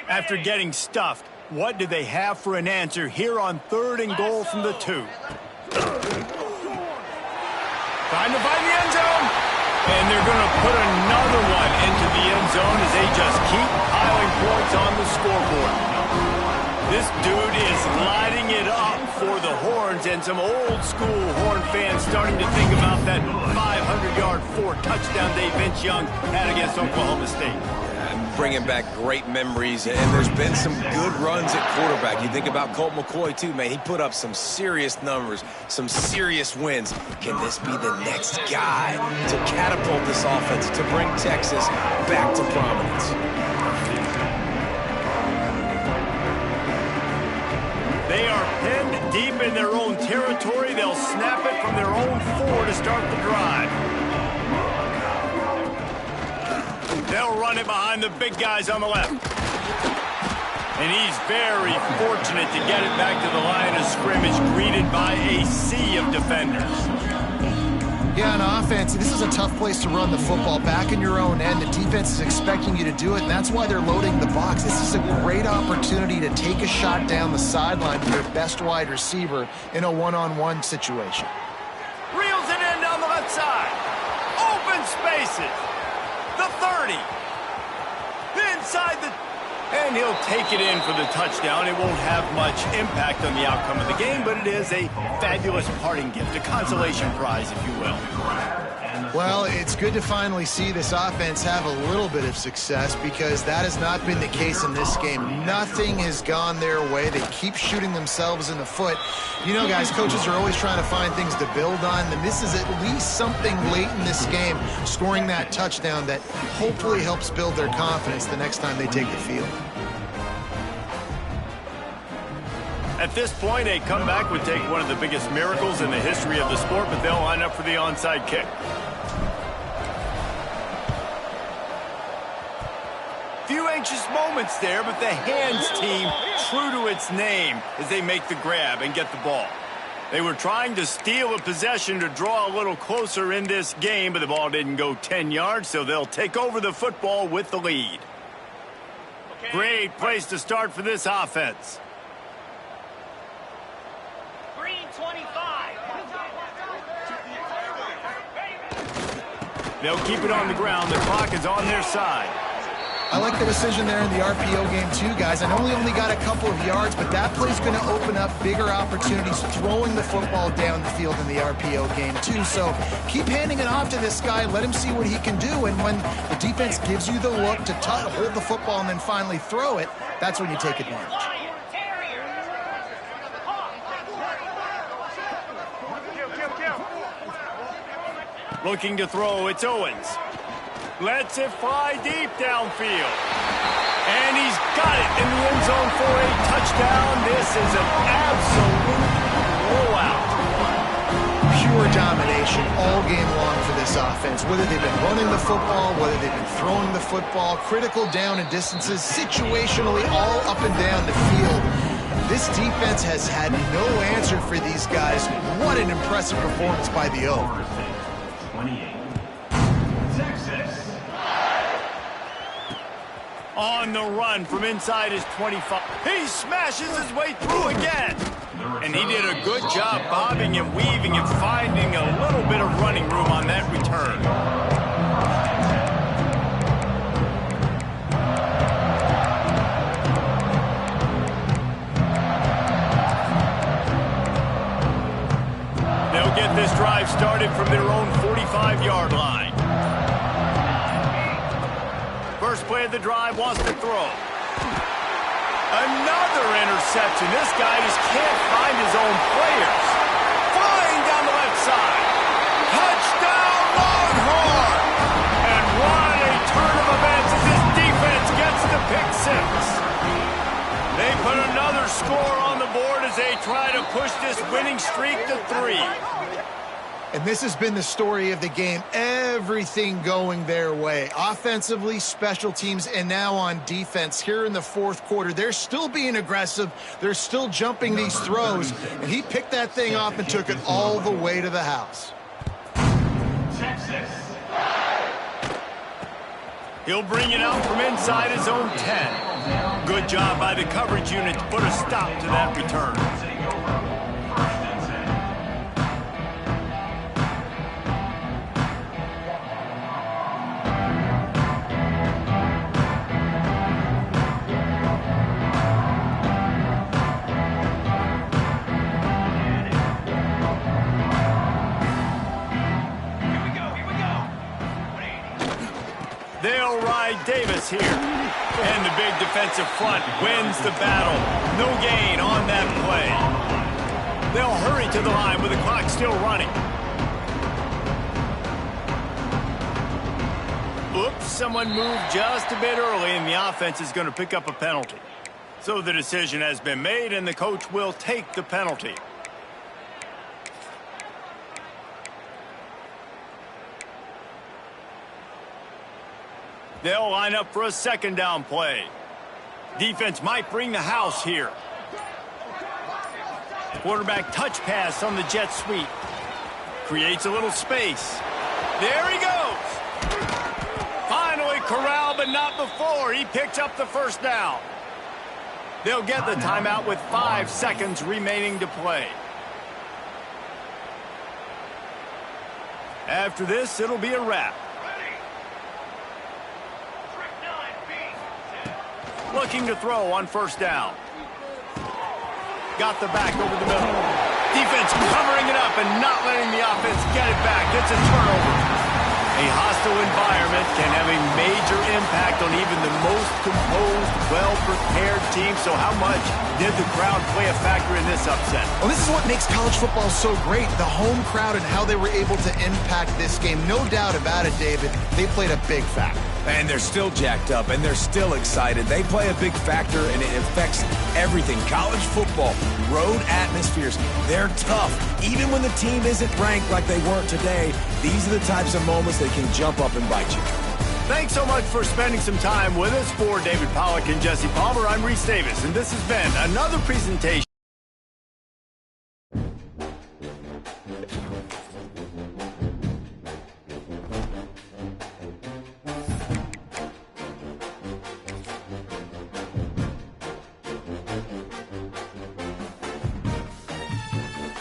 After getting stuffed, what do they have for an answer here on 3rd and goal from the 2? Trying to find the end zone. And they're going to put another one into the end zone as they just keep piling points on the scoreboard. This dude is lighting it up for the Horns, and some old-school Horn fans starting to think about that 500-yard, 4-touchdown day Vince Young had against Oklahoma State. Bringing back great memories, and there's been some good runs at quarterback. You think about Colt McCoy, too, man. He put up some serious numbers, some serious wins. Can this be the next guy to catapult this offense, to bring Texas back to prominence? They are pinned deep in their own territory. They'll snap it from their own 4 to start the drive. They'll run it behind the big guys on the left. And he's very fortunate to get it back to the line of scrimmage, greeted by a sea of defenders. Yeah, on offense, this is a tough place to run the football. Back in your own end, the defense is expecting you to do it, and that's why they're loading the box. This is a great opportunity to take a shot down the sideline with your best wide receiver in a one-on-one situation. Reels it in down the left side. Open spaces. The 30. Inside the... And he'll take it in for the touchdown. It won't have much impact on the outcome of the game, but it is a fabulous parting gift, a consolation prize, if you will. Well, it's good to finally see this offense have a little bit of success, because that has not been the case in this game. Nothing has gone their way. They keep shooting themselves in the foot. You know, guys, coaches are always trying to find things to build on, and this is at least something late in this game, scoring that touchdown that hopefully helps build their confidence the next time they take the field. At this point, a comeback would take one of the biggest miracles in the history of the sport, but they'll line up for the onside kick. Few anxious moments there, but the hands team true to its name as they make the grab and get the ball. They were trying to steal a possession to draw a little closer in this game, but the ball didn't go 10 yards, so they'll take over the football with the lead. Great place to start for this offense. Green 25. They'll keep it on the ground. The clock is on their side. I like the decision there in the RPO game too, guys. I know we only got a couple of yards, but that play's going to open up bigger opportunities throwing the football down the field in the RPO game too. So keep handing it off to this guy. Let him see what he can do. And when the defense gives you the look to hold the football and then finally throw it, that's when you take advantage. Looking to throw, it's Owens. Lets it fly deep downfield. And he's got it in the end zone for a touchdown. This is an absolute blowout. Pure domination all game long for this offense. Whether they've been running the football, whether they've been throwing the football, critical down and distances, situationally all up and down the field. This defense has had no answer for these guys. What an impressive performance by the O. On the run from inside his 25. He smashes his way through again. And he did a good job bobbing and weaving and finding a little bit of running room on that return. They'll get this drive started from their own 45-yard line. First play of the drive, wants to throw. Another interception. This guy just can't find his own players. Flying down the left side. Touchdown, Longhorn! And what a turn of events as this defense gets the pick six. They put another score on the board as they try to push this winning streak to 3. And this has been the story of the game. Everything going their way. Offensively, special teams, and now on defense here in the fourth quarter. They're still being aggressive. They're still jumping these throws. And he picked that thing off and took it all the way to the house. Texas. He'll bring it out from inside his own 10. Good job by the coverage unit to put a stop to that return. They'll ride Davis here. And the big defensive front wins the battle. No gain on that play. They'll hurry to the line with the clock still running. Oops, someone moved just a bit early, and the offense is going to pick up a penalty. So the decision has been made, and the coach will take the penalty. They'll line up for a second down play. Defense might bring the house here. Quarterback touch pass on the jet sweep. Creates a little space. There he goes. Finally corralled, but not before. He picks up the first down. They'll get the timeout with 5 seconds remaining to play. After this, it'll be a wrap. Looking to throw on first down. Got the back over the middle. Defense covering it up and not letting the offense get it back. It's a turnover. A hostile environment can have a major impact on even the most composed, well-prepared team. So how much did the crowd play a factor in this upset? Well, this is what makes college football so great. The home crowd and how they were able to impact this game. No doubt about it, David. They played a big factor. And they're still jacked up, and they're still excited. They play a big factor, and it affects everything. College football, road atmospheres, they're tough. Even when the team isn't ranked like they weren't today, these are the types of moments that can jump up and bite you. Thanks so much for spending some time with us. For David Pollack and Jesse Palmer, I'm Reese Davis, and this has been another presentation.